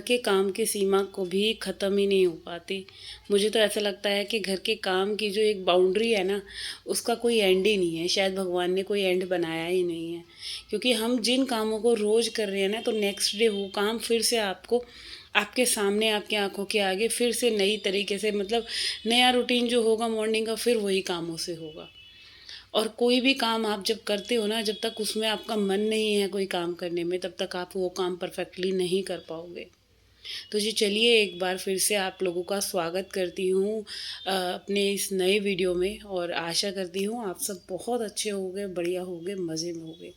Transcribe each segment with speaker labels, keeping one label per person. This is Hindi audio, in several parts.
Speaker 1: के काम की सीमा को भी ख़त्म ही नहीं हो पाती। मुझे तो ऐसा लगता है कि घर के काम की जो एक बाउंड्री है ना, उसका कोई एंड ही नहीं है। शायद भगवान ने कोई एंड बनाया ही नहीं है, क्योंकि हम जिन कामों को रोज़ कर रहे हैं ना, तो नेक्स्ट डे वो काम फिर से आपको आपके सामने, आपकी आंखों के आगे फिर से नई तरीके से, मतलब नया रूटीन जो होगा मॉर्निंग का, फिर वही कामों से होगा। और कोई भी काम आप जब करते हो ना, जब तक उसमें आपका मन नहीं है कोई काम करने में, तब तक आप वो काम परफेक्टली नहीं कर पाओगे। तो जी चलिए, एक बार फिर से आप लोगों का स्वागत करती हूँ अपने इस नए वीडियो में, और आशा करती हूँ आप सब बहुत अच्छे होंगे, बढ़िया होंगे, मज़े में होंगे।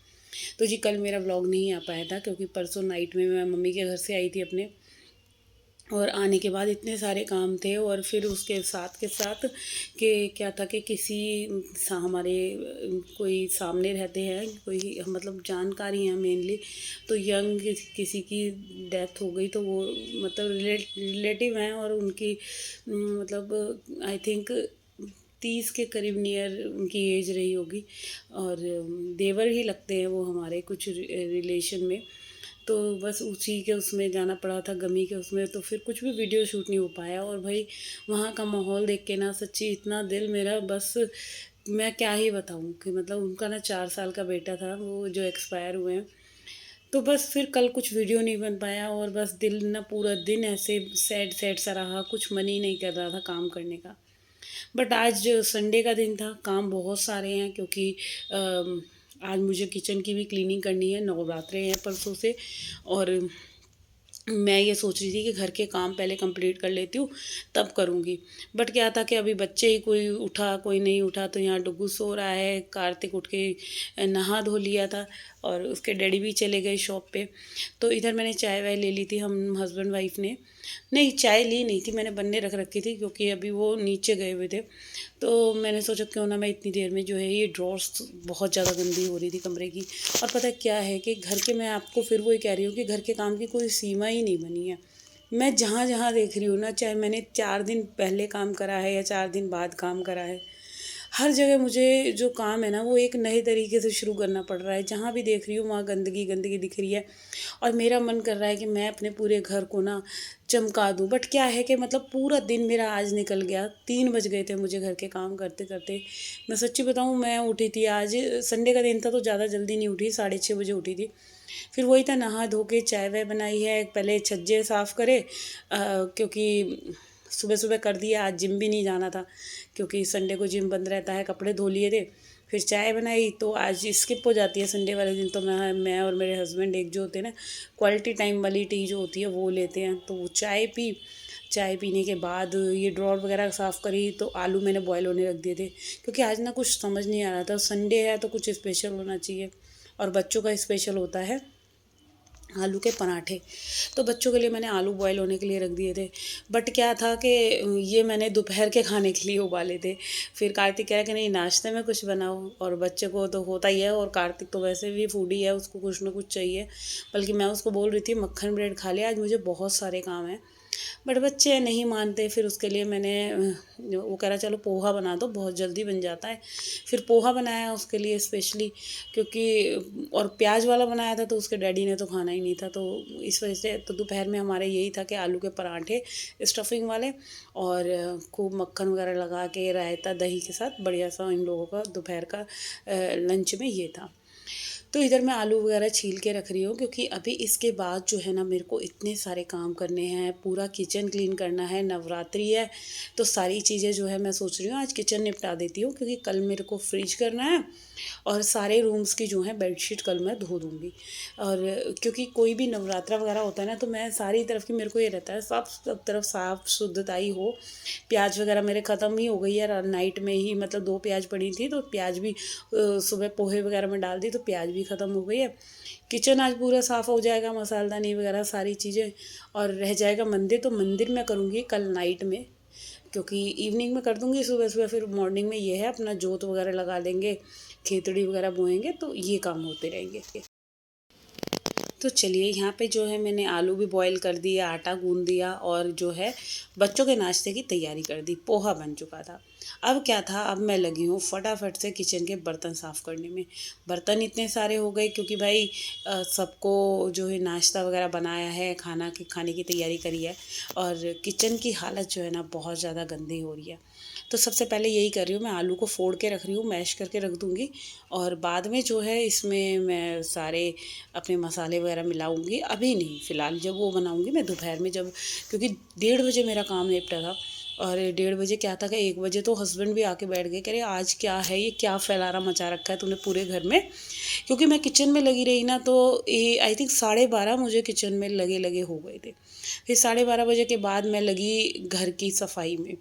Speaker 1: तो जी कल मेरा व्लॉग नहीं आ पाया था, क्योंकि परसों नाइट में मैं मम्मी के घर से आई थी अपने, और आने के बाद इतने सारे काम थे, और फिर उसके साथ के साथ कि क्या था कि किसी हमारे कोई सामने रहते हैं, कोई मतलब जानकारी हैं मेनली, तो यंग किसी की डेथ हो गई, तो वो मतलब रिलेटिव हैं, और उनकी मतलब आई थिंक 30 के करीब नियर उनकी एज रही होगी, और देवर ही लगते हैं वो हमारे कुछ रिलेशन में। तो बस उसी के उसमें जाना पड़ा था, गमी के उसमें, तो फिर कुछ भी वीडियो शूट नहीं हो पाया। और भाई वहाँ का माहौल देख के ना सच्ची इतना दिल मेरा, बस मैं क्या ही बताऊँ कि मतलब उनका ना 4 साल का बेटा था वो जो एक्सपायर हुए हैं। तो बस फिर कल कुछ वीडियो नहीं बन पाया, और बस दिल ना पूरा दिन ऐसे सैड सैड सा रहा, कुछ मन ही नहीं कर रहा था काम करने का। बट आज संडे का दिन था, काम बहुत सारे हैं, क्योंकि आज मुझे किचन की भी क्लीनिंग करनी है, नवरात्रे हैं परसों से। और मैं ये सोच रही थी कि घर के काम पहले कंप्लीट कर लेती हूँ, तब करूँगी। बट क्या था कि अभी बच्चे ही, कोई उठा कोई नहीं उठा, तो यहाँ डुगू सो रहा है, कार्तिक उठ के नहा धो लिया था, और उसके डैडी भी चले गए शॉप पे। तो इधर मैंने चाय वाय ले ली थी, हम हस्बैंड वाइफ ने। नहीं, चाय ली नहीं थी, मैंने बनने रख रखी थी, क्योंकि अभी वो नीचे गए हुए थे। तो मैंने सोचा क्यों ना मैं इतनी देर में जो है, ये ड्रॉर्स बहुत ज़्यादा गंदी हो रही थी कमरे की। और पता है क्या है कि घर के, मैं आपको फिर वही कह रही हूँ कि घर के काम की कोई सीमा ही नहीं बनी है। मैं जहाँ जहाँ देख रही हूँ ना, चाहे मैंने 4 दिन पहले काम करा है या 4 दिन बाद काम करा है, हर जगह मुझे जो काम है ना, वो एक नए तरीके से शुरू करना पड़ रहा है। जहाँ भी देख रही हूँ वहाँ गंदगी गंदगी दिख रही है, और मेरा मन कर रहा है कि मैं अपने पूरे घर को ना चमका दूँ। बट क्या है कि मतलब पूरा दिन मेरा आज निकल गया, 3 बज गए थे मुझे घर के काम करते करते। मैं सच्ची बताऊँ, मैं उठी थी आज, संडे का दिन था तो ज़्यादा जल्दी नहीं उठी, 6:30 बजे उठी थी। फिर वही था, नहा धो के चाय वाय बनाई है, पहले छज्जे साफ़ करे, क्योंकि सुबह सुबह कर दिया, आज जिम भी नहीं जाना था, क्योंकि संडे को जिम बंद रहता है। कपड़े धो लिए थे, फिर चाय बनाई, तो आज स्किप हो जाती है संडे वाले दिन। तो मैं और मेरे हस्बैंड एक जो होते हैं ना, क्वालिटी टाइम वाली टी जो होती है वो लेते हैं, तो वो चाय पी। चाय पीने के बाद ये ड्रॉर वगैरह साफ़ करी, तो आलू मैंने बॉयल होने रख दिए थे, क्योंकि आज ना कुछ समझ नहीं आ रहा था, संडे है तो कुछ स्पेशल होना चाहिए, और बच्चों का स्पेशल होता है आलू के पराठे। तो बच्चों के लिए मैंने आलू बॉयल होने के लिए रख दिए थे। बट क्या था कि ये मैंने दोपहर के खाने के लिए उबाले थे। फिर कार्तिक कह रहा कि नहीं, नाश्ते में कुछ बनाओ, और बच्चे को तो होता ही है, और कार्तिक तो वैसे भी फूडी है, उसको कुछ ना कुछ चाहिए। बल्कि मैं उसको बोल रही थी मक्खन ब्रेड खा लिया, आज मुझे बहुत सारे काम हैं। बट बच्चे नहीं मानते, फिर उसके लिए मैंने वो कह रहा चलो पोहा बना दो, बहुत जल्दी बन जाता है। फिर पोहा बनाया उसके लिए स्पेशली, क्योंकि और प्याज वाला बनाया था, तो उसके डैडी ने तो खाना ही नहीं था, तो इस वजह से तो दोपहर में हमारे यही था कि आलू के पराठे स्टफिंग वाले, और खूब मक्खन वगैरह लगा के रायता दही के साथ, बढ़िया सा इन लोगों का दोपहर का लंच में ये था। तो इधर मैं आलू वगैरह छील के रख रही हूँ, क्योंकि अभी इसके बाद जो है ना, मेरे को इतने सारे काम करने हैं, पूरा किचन क्लीन करना है, नवरात्रि है, तो सारी चीज़ें जो है मैं सोच रही हूँ आज किचन निपटा देती हूँ, क्योंकि कल मेरे को फ्रिज करना है, और सारे रूम्स की जो है बेडशीट कल मैं धो दूँगी। और क्योंकि कोई भी नवरात्रा वगैरह होता है ना, तो मैं सारी तरफ की, मेरे को ये रहता है सब तरफ साफ शुद्धताई हो। प्याज वगैरह मेरे ख़त्म ही हो गई है, नाइट में ही, मतलब 2 प्याज पड़ी थी, तो प्याज भी सुबह पोहे वगैरह में डाल दी, तो प्याज भी ख़त्म हो गई है। किचन आज पूरा साफ़ हो जाएगा, मसालदानी वगैरह सारी चीज़ें, और रह जाएगा मंदिर, तो मंदिर मैं करूँगी कल नाइट में, क्योंकि इवनिंग में कर दूँगी, सुबह सुबह फिर मॉर्निंग में ये है अपना जोत वगैरह लगा देंगे, खेतड़ी वगैरह बोएंगे, तो ये काम होते रहेंगे। तो चलिए यहाँ पे जो है मैंने आलू भी बॉईल कर दिए, आटा गूँध दिया और जो है बच्चों के नाश्ते की तैयारी कर दी। पोहा बन चुका था। अब क्या था, अब मैं लगी हूँ फटाफट से किचन के बर्तन साफ़ करने में। बर्तन इतने सारे हो गए क्योंकि भाई सबको जो है नाश्ता वगैरह बनाया है, खाने की तैयारी करी है और किचन की हालत जो है ना बहुत ज़्यादा गंदी हो रही है। तो सबसे पहले यही कर रही हूँ, मैं आलू को फोड़ के रख रही हूँ, मैश करके रख दूँगी और बाद में जो है इसमें मैं सारे अपने मसाले वगैरह मिलाऊँगी। अभी नहीं, फ़िलहाल जब वो बनाऊँगी मैं दोपहर में, जब क्योंकि 1:30 बजे मेरा काम निपटा था और 1:30 बजे क्या था कि 1 बजे तो हस्बैंड भी आके बैठ गए, कह रहे आज क्या है, ये क्या फैलारा मचा रखा है तूने पूरे घर में। क्योंकि मैं किचन में लगी रही ना, तो ये आई थिंक 12:30 मुझे किचन में लगे लगे हो गए थे। फिर 12:30 बजे के बाद मैं लगी घर की सफाई में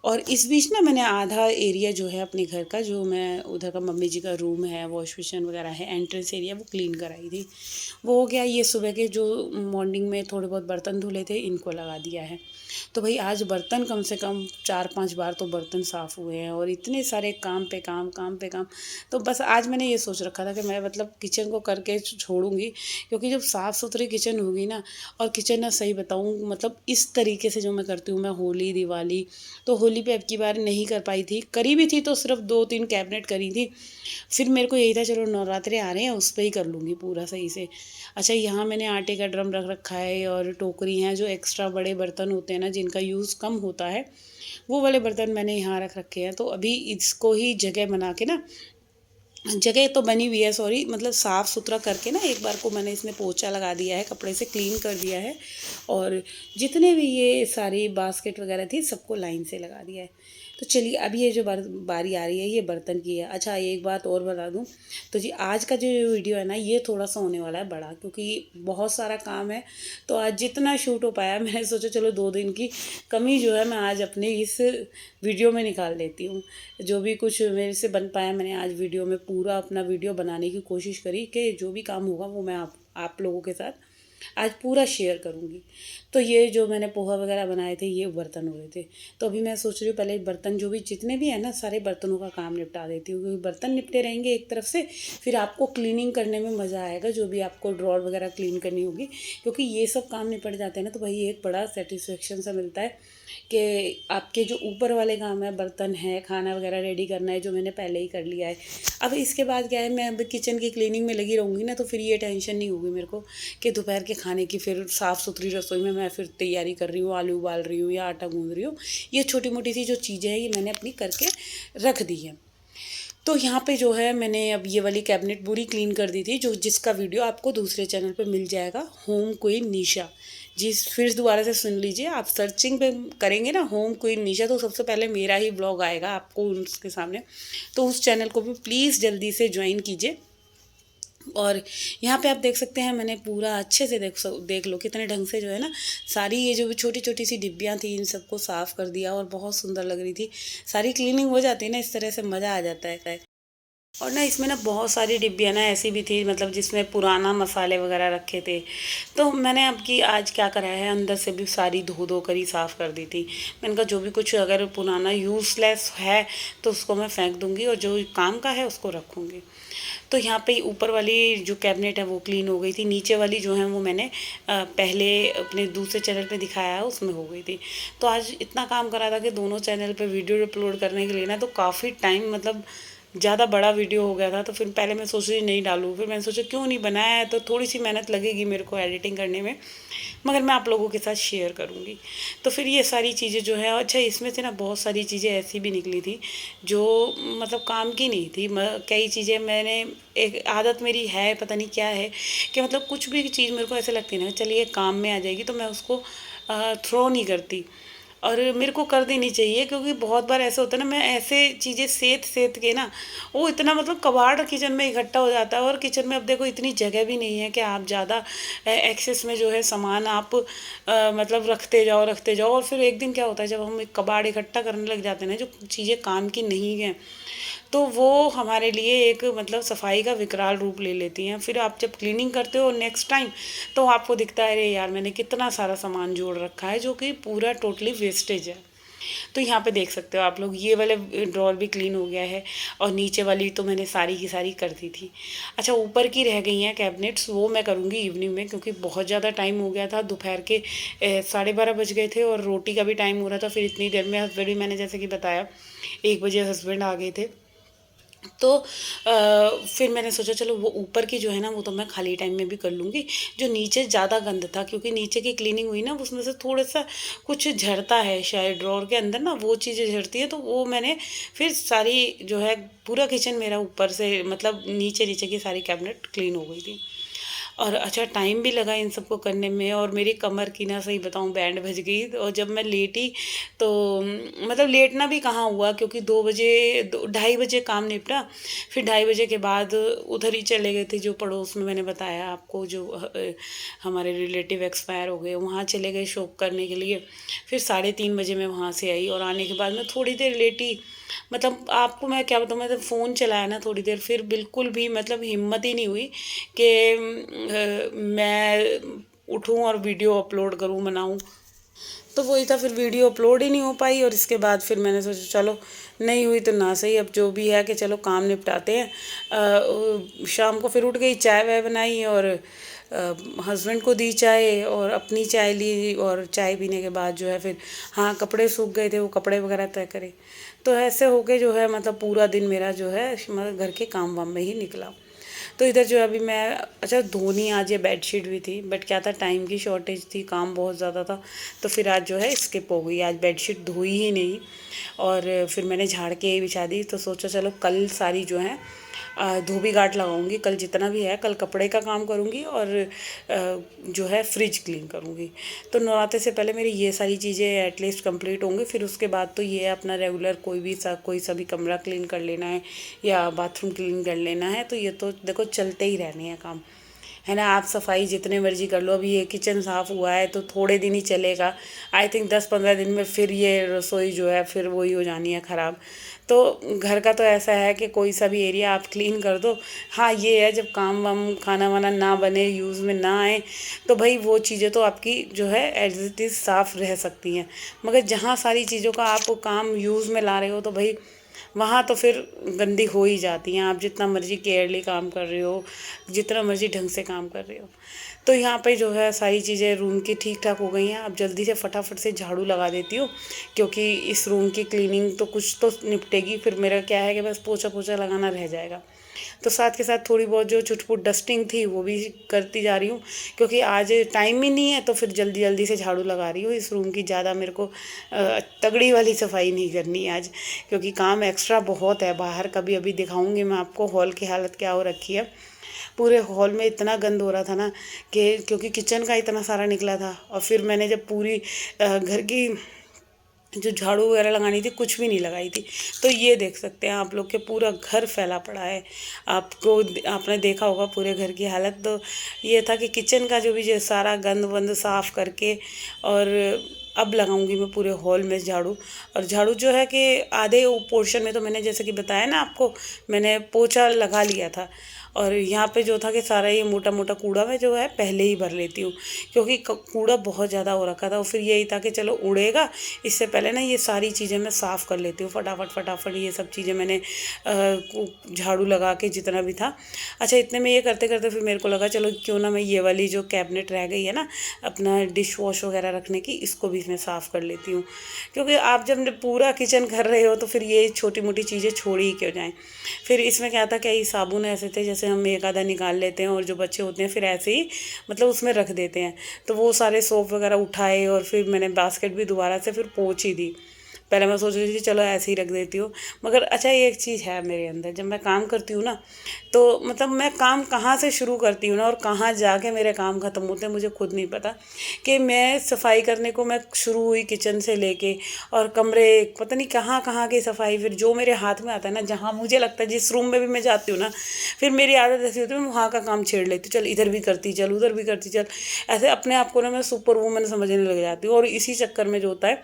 Speaker 1: और इस बीच ना मैंने आधा एरिया जो है अपने घर का, जो मैं उधर का मम्मी जी का रूम है, वॉश बेसिन वगैरह है, एंट्रेंस एरिया, वो क्लीन कराई थी। वो हो गया। ये सुबह के जो मॉर्निंग में थोड़े बहुत बर्तन धुले थे इनको लगा दिया है। तो भाई आज बर्तन कम से कम 4-5 बार तो बर्तन साफ़ हुए हैं और इतने सारे काम पे काम, काम पे काम। तो बस आज मैंने ये सोच रखा था कि मैं मतलब किचन को करके छोड़ूंगी, क्योंकि जब साफ़ सुथरी किचन होगी ना, और किचन ना सही बताऊँ मतलब इस तरीके से जो मैं करती हूँ, मैं होली दिवाली, तो होली पे अब की बार नहीं कर पाई थी, करी भी थी तो सिर्फ 2-3 कैबिनेट करी थी। फिर मेरे को यही था चलो नवरात्रे आ रहे हैं उस पे ही कर लूँगी पूरा सही से। अच्छा, यहाँ मैंने आटे का ड्रम रख रखा है और टोकरी हैं, जो एक्स्ट्रा बड़े बर्तन होते हैं ना जिनका यूज़ कम होता है, वो वाले बर्तन मैंने यहाँ रख रखे हैं। तो अभी इसको ही जगह बना के ना, जगह तो बनी हुई है सॉरी, मतलब साफ़ सुथरा करके ना एक बार को मैंने इसमें पोछा लगा दिया है, कपड़े से क्लीन कर दिया है और जितने भी ये सारी बास्केट वगैरह थी सबको लाइन से लगा दिया है। तो चलिए अब ये जो बारी आ रही है ये बर्तन की है। अच्छा, एक बात और बता दूं, तो जी आज का जो वीडियो है ना ये थोड़ा सा होने वाला है बड़ा, क्योंकि बहुत सारा काम है। तो आज जितना शूट हो पाया मैंने सोचा चलो 2 दिन की कमी जो है मैं आज अपने इस वीडियो में निकाल लेती हूँ। जो भी कुछ मेरे से बन पाया मैंने आज वीडियो में पूरा अपना वीडियो बनाने की कोशिश करी कि जो भी काम होगा वो मैं आप लोगों के साथ आज पूरा शेयर करूँगी। तो ये जो मैंने पोहा वगैरह बनाए थे ये बर्तन हो रहे थे। तो अभी मैं सोच रही हूँ पहले बर्तन जो भी जितने भी है ना सारे बर्तनों का काम निपटा देती हूँ, क्योंकि बर्तन निपटे रहेंगे एक तरफ से, फिर आपको क्लीनिंग करने में मज़ा आएगा, जो भी आपको ड्रॉर वगैरह क्लीन करनी होगी, क्योंकि ये सब काम निपट जाते हैं ना तो भाई एक बड़ा सेटिस्फेक्शन सा मिलता है कि आपके जो ऊपर वाले काम है, बर्तन है, खाना वगैरह रेडी करना है, जो मैंने पहले ही कर लिया है। अब इसके बाद क्या है, मैं अब किचन की क्लीनिंग में लगी रहूँगी ना, तो फिर ये टेंशन नहीं होगी मेरे को कि दोपहर के खाने की फिर साफ़ सुथरी रसोई में मैं फिर तैयारी कर रही हूँ, आलू उबाल रही हूँ या आटा गूँध रही हूँ। ये छोटी मोटी सी जो चीज़ें हैं ये मैंने अपनी करके रख दी है। तो यहाँ पे जो है मैंने अब ये वाली कैबिनेट पूरी क्लीन कर दी थी, जो जिसका वीडियो आपको दूसरे चैनल पे मिल जाएगा, होम क्वीन निशा। जिस फिर दोबारा से सुन लीजिए, आप सर्चिंग पे करेंगे ना होम क्वीन निशा तो सबसे पहले मेरा ही ब्लॉग आएगा आपको उसके सामने। तो उस चैनल को भी प्लीज़ जल्दी से ज्वाइन कीजिए। और यहाँ पे आप देख सकते हैं मैंने पूरा अच्छे से देख लो कितने ढंग से जो है ना सारी ये जो भी छोटी छोटी सी डिब्बियाँ थी इन सबको साफ़ कर दिया और बहुत सुंदर लग रही थी। सारी क्लीनिंग हो जाती है ना इस तरह से, मज़ा आ जाता है। और ना इसमें ना बहुत सारी डिब्बियाँ ना ऐसी भी थी, मतलब जिसमें पुराना मसाले वगैरह रखे थे। तो मैंने अब की आज क्या करा है, अंदर से भी सारी धो धो कर ही साफ़ कर दी थी। मैंने कहा जो भी कुछ अगर पुराना यूज़लेस है तो उसको मैं फेंक दूँगी और जो काम का है उसको रखूँगी। तो यहाँ पे ऊपर वाली जो कैबिनेट है वो क्लीन हो गई थी, नीचे वाली जो है वो मैंने पहले अपने दूसरे चैनल पे दिखाया है उसमें हो गई थी। तो आज इतना काम करा था कि दोनों चैनल पे वीडियो अपलोड करने के लिए ना तो काफ़ी टाइम, मतलब ज़्यादा बड़ा वीडियो हो गया था। तो फिर पहले मैं सोच रही नहीं डालूँ, फिर मैंने सोचा क्यों नहीं बनाया है, तो थोड़ी सी मेहनत लगेगी मेरे को एडिटिंग करने में, मगर मैं आप लोगों के साथ शेयर करूँगी। तो फिर ये सारी चीज़ें जो है, अच्छा इसमें से ना बहुत सारी चीज़ें ऐसी भी निकली थी जो मतलब काम की नहीं थी। कई चीज़ें मैंने, एक आदत मेरी है पता नहीं क्या है कि मतलब कुछ भी चीज़ मेरे को ऐसे लगती है ना चलिए काम में आ जाएगी तो मैं उसको थ्रो नहीं करती और मेरे को कर देनी चाहिए। क्योंकि बहुत बार ऐसा होता है ना, मैं ऐसे चीज़ें सेत सेत के ना वो इतना मतलब कबाड़ किचन में इकट्ठा हो जाता है। और किचन में अब देखो इतनी जगह भी नहीं है कि आप ज़्यादा एक्सेस में जो है सामान आप मतलब रखते जाओ और फिर एक दिन क्या होता है जब हम एक कबाड़ इकट्ठा करने लग जाते हैं ना, जो चीज़ें काम की नहीं हैं, तो वो हमारे लिए एक मतलब सफाई का विकराल रूप ले लेती हैं। फिर आप जब क्लीनिंग करते हो नेक्स्ट टाइम तो आपको दिखता है अरे यार मैंने कितना सारा सामान जोड़ रखा है जो कि पूरा टोटली वेस्टेज है। तो यहाँ पे देख सकते हो आप लोग, ये वाले ड्रॉर भी क्लीन हो गया है और नीचे वाली तो मैंने सारी की सारी कर दी थी। अच्छा, ऊपर की रह गई हैं कैबिनेट्स, वो मैं करूँगी इवनिंग में, क्योंकि बहुत ज़्यादा टाइम हो गया था। दोपहर के 12:30 बज गए थे और रोटी का भी टाइम हो रहा था। फिर इतनी देर में हस्बैंड भी, मैंने जैसे कि बताया 1 बजे हस्बैंड आ गए थे। तो फिर मैंने सोचा चलो वो ऊपर की जो है ना वो तो मैं खाली टाइम में भी कर लूँगी। जो नीचे ज़्यादा गंद था, क्योंकि नीचे की क्लीनिंग हुई ना, उसमें से थोड़ा सा कुछ झड़ता है शायद ड्रॉर के अंदर ना, वो चीज़ें झड़ती है। तो वो मैंने फिर सारी जो है, पूरा किचन मेरा ऊपर से मतलब नीचे नीचे की सारी कैबिनेट क्लीन हो गई थी। और अच्छा, टाइम भी लगा इन सबको करने में, और मेरी कमर की ना सही बताऊं बैंड बज गई। और जब मैं लेटी तो मतलब लेटना भी कहाँ हुआ, क्योंकि 2 बजे 2:30 बजे काम निपटा। फिर 2:30 बजे के बाद उधर ही चले गए थे, जो पड़ोस में मैंने बताया आपको, जो हमारे रिलेटिव एक्सपायर हो गए, वहाँ चले गए शॉप करने के लिए। फिर 3:30 बजे मैं वहाँ से आई, और आने के बाद मैं थोड़ी देर लेटी। मतलब आपको मैं क्या बताऊँ, मतलब फ़ोन चलाया ना थोड़ी देर, फिर बिल्कुल भी मतलब हिम्मत ही नहीं हुई कि मैं उठूँ और वीडियो अपलोड करूँ, बनाऊँ। तो वही था, फिर वीडियो अपलोड ही नहीं हो पाई। और इसके बाद फिर मैंने सोचा चलो नहीं हुई तो ना सही, अब जो भी है कि चलो काम निपटाते हैं। शाम को फिर उठ गई, चाय वाय बनाई और हस्बैंड को दी चाय और अपनी चाय ली। और चाय पीने के बाद जो है फिर, हाँ, कपड़े सूख गए थे, वो कपड़े वगैरह तय करे। तो ऐसे होके जो है मतलब पूरा दिन मेरा जो है मतलब घर के काम वाम में ही निकला। तो इधर जो है अभी मैं, अच्छा धोनी आज ये बेडशीट भी थी, बट क्या था, टाइम की शॉर्टेज थी, काम बहुत ज़्यादा था। तो फिर आज जो है स्किप हो गई, आज बेडशीट धोई ही नहीं। और फिर मैंने झाड़ के बिछा दी। तो सोचा चलो कल सारी जो है धोबी घाट लगाऊंगी, कल जितना भी है, कल कपड़े का काम करूंगी और जो है फ्रिज क्लीन करूंगी। तो नवरात्रे से पहले मेरी ये सारी चीज़ें एटलीस्ट कंप्लीट होंगी। फिर उसके बाद तो ये अपना रेगुलर कोई सा भी कमरा क्लीन कर लेना है या बाथरूम क्लीन कर लेना है। तो ये तो देखो चलते ही रहने हैं काम, है ना। आप सफाई जितने मर्जी कर लो, अभी ये किचन साफ़ हुआ है तो थोड़े दिन ही चलेगा। आई थिंक 10-15 दिन में फिर ये रसोई जो है फिर वही हो जानी है ख़राब। तो घर का तो ऐसा है कि कोई सा भी एरिया आप क्लीन कर दो। हाँ, ये है जब काम वाम खाना वाना ना बने, यूज़ में ना आए, तो भाई वो चीज़ें तो आपकी जो है एज इट इज़ साफ़ रह सकती हैं। मगर जहाँ सारी चीज़ों का आप काम यूज़ में ला रहे हो, तो भाई वहाँ तो फिर गंदी हो ही जाती हैं। आप जितना मर्जी केयरली काम कर रहे हो, जितना मर्जी ढंग से काम कर रहे हो। तो यहाँ पे जो है सारी चीज़ें रूम की ठीक ठाक हो गई हैं। अब जल्दी से फटाफट से झाड़ू लगा देती हूँ, क्योंकि इस रूम की क्लीनिंग तो कुछ तो निपटेगी। फिर मेरा क्या है कि बस पोछा पोछा लगाना रह जाएगा। तो साथ के साथ थोड़ी बहुत जो छुटपुट डस्टिंग थी वो भी करती जा रही हूँ, क्योंकि आज टाइम ही नहीं है। तो फिर जल्दी जल्दी से झाड़ू लगा रही हूँ इस रूम की। ज़्यादा मेरे को तगड़ी वाली सफाई नहीं करनी आज, क्योंकि काम एक्स्ट्रा बहुत है बाहर का भी। अभी दिखाऊंगी मैं आपको हॉल की हालत क्या हो रखी है। पूरे हॉल में इतना गंद हो रहा था ना, कि क्योंकि किचन का इतना सारा निकला था। और फिर मैंने जब पूरी घर की जो झाड़ू वगैरह लगानी थी, कुछ भी नहीं लगाई थी। तो ये देख सकते हैं आप लोग के पूरा घर फैला पड़ा है। आपको आपने देखा होगा पूरे घर की हालत। तो ये था कि किचन का जो भी जो सारा गंद वंद साफ़ करके, और अब लगाऊंगी मैं पूरे हॉल में झाड़ू। और झाड़ू जो है कि आधे पोर्शन में तो मैंने जैसे कि बताया ना आपको, मैंने पोछा लगा लिया था। और यहाँ पे जो था कि सारा ये मोटा मोटा कूड़ा मैं जो है पहले ही भर लेती हूँ, क्योंकि कूड़ा बहुत ज़्यादा हो रखा था। और फिर यही था कि चलो उड़ेगा, इससे पहले ना ये सारी चीज़ें मैं साफ़ कर लेती हूँ फटाफट फटाफट। ये सब चीज़ें मैंने झाड़ू लगा के जितना भी था। अच्छा, इतने में ये करते करते फिर मेरे को लगा चलो क्यों ना मैं ये वाली जो कैबिनेट रह गई है ना अपना डिश वॉश वगैरह रखने की, इसको भी मैं साफ़ कर लेती हूँ। क्योंकि आप जब पूरा किचन कर रहे हो तो फिर ये छोटी मोटी चीज़ें छोड़ी ही क्यों जाएँ। फिर इसमें क्या था, कई साबुन ऐसे थे जैसे हम एक आधा निकाल लेते हैं, और जो बच्चे होते हैं फिर ऐसे ही मतलब उसमें रख देते हैं। तो वो सारे सोप वगैरह उठाए, और फिर मैंने बास्केट भी दोबारा से फिर पोंछ ही दी। पहले मैं सोच रही थी चलो ऐसे ही रख देती हूँ, मगर अच्छा एक चीज़ है मेरे अंदर, जब मैं काम करती हूँ ना, तो मतलब मैं काम कहाँ से शुरू करती हूँ ना और कहाँ जाके मेरे काम ख़त्म होते हैं मुझे खुद नहीं पता। कि मैं सफाई करने को मैं शुरू हुई किचन से लेके, और कमरे पता नहीं कहाँ कहाँ की सफाई, फिर जो मेरे हाथ में आता है ना, जहाँ मुझे लगता है जिस रूम में भी मैं जाती हूँ ना, फिर मेरी आदत ऐसी होती है मैं वहाँ का काम छेड़ लेती हूँ। चल इधर भी करती चल, उधर भी करती चल, ऐसे अपने आप को ना मैं सुपर वूमन समझने लग जाती हूँ। और इसी चक्कर में जो होता है,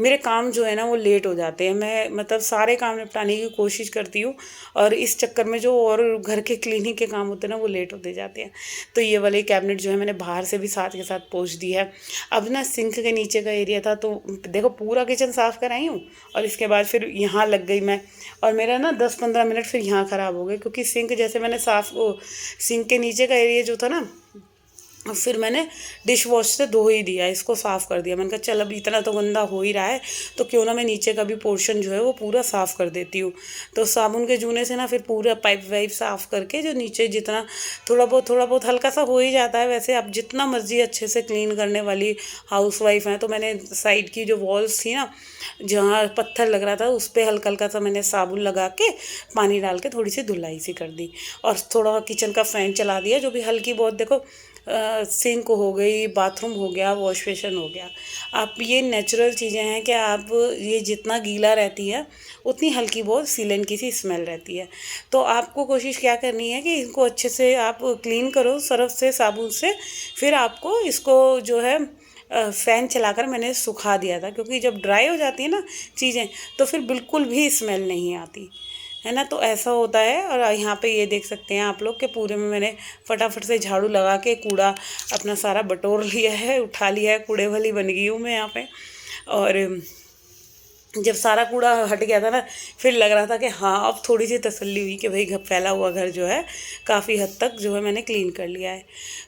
Speaker 1: मेरे काम जो है ना वो लेट हो जाते हैं। मैं मतलब सारे काम निपटाने की कोशिश करती हूँ और इस चक्कर में जो और घर के क्लीनिंग के काम होते हैं ना वो लेट होते जाते हैं। तो ये वाले कैबिनेट जो है मैंने बाहर से भी साथ के साथ पोंछ दिया है। अब ना सिंक के नीचे का एरिया था तो देखो पूरा किचन साफ़ कराई हूँ और इसके बाद फिर यहाँ लग गई मैं, और मेरा ना 10-15 मिनट फिर यहाँ ख़राब हो गए, क्योंकि सिंक जैसे मैंने साफ़ सिंक के नीचे का एरिया जो था ना, और फिर मैंने डिश वॉश से धो ही दिया, इसको साफ़ कर दिया। मैंने कहा चल अब इतना तो गंदा हो ही रहा है तो क्यों ना मैं नीचे का भी पोर्शन जो है वो पूरा साफ़ कर देती हूँ। तो साबुन के जूने से ना फिर पूरा पाइप वाइप साफ़ करके जो नीचे जितना थोड़ा बहुत हल्का सा हो ही जाता है। वैसे आप जितना मर्जी अच्छे से क्लीन करने वाली हाउस वाइफ हैं, तो मैंने साइड की जो वॉल्स थी ना जहाँ पत्थर लग रहा था उस पर हल्का हल्का सा मैंने साबुन लगा के पानी डाल के थोड़ी सी धुलाई सी कर दी, और थोड़ा किचन का फ़ैन चला दिया जो भी हल्की बहुत देखो सिंक हो गई, बाथरूम हो गया, वॉश बेसिन हो गया। आप ये नेचुरल चीज़ें हैं कि आप ये जितना गीला रहती है उतनी हल्की बहुत सीलन की सी स्मेल रहती है। तो आपको कोशिश क्या करनी है कि इनको अच्छे से आप क्लीन करो सर्फ से, साबुन से। फिर आपको इसको जो है फ़ैन चलाकर मैंने सुखा दिया था, क्योंकि जब ड्राई हो जाती है ना चीज़ें तो फिर बिल्कुल भी स्मेल नहीं आती है ना। तो ऐसा होता है। और यहाँ पे ये देख सकते हैं आप लोग के पूरे में मैंने फटाफट से झाड़ू लगा के कूड़ा अपना सारा बटोर लिया है, उठा लिया है। कूड़े वाली बन गई हूँ मैं यहाँ पे। और जब सारा कूड़ा हट गया था ना फिर लग रहा था कि हाँ अब थोड़ी सी तसल्ली हुई कि भाई घर फैला हुआ घर जो है काफ़ी हद तक जो है मैंने क्लीन कर लिया है।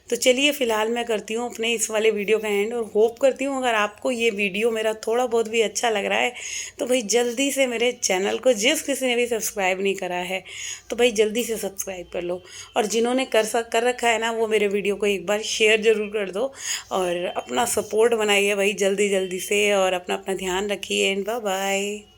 Speaker 1: तो चलिए फ़िलहाल मैं करती हूँ अपने इस वाले वीडियो का एंड, और होप करती हूँ अगर आपको ये वीडियो मेरा थोड़ा बहुत भी अच्छा लग रहा है तो भाई जल्दी से मेरे चैनल को, जिस किसी ने भी सब्सक्राइब नहीं करा है तो भाई जल्दी से सब्सक्राइब कर लो, और जिन्होंने कर रखा है ना वो मेरे वीडियो को एक बार शेयर ज़रूर कर दो, और अपना सपोर्ट बनाइए भाई जल्दी जल्दी से, और अपना ध्यान रखिए एंड बाय बाय।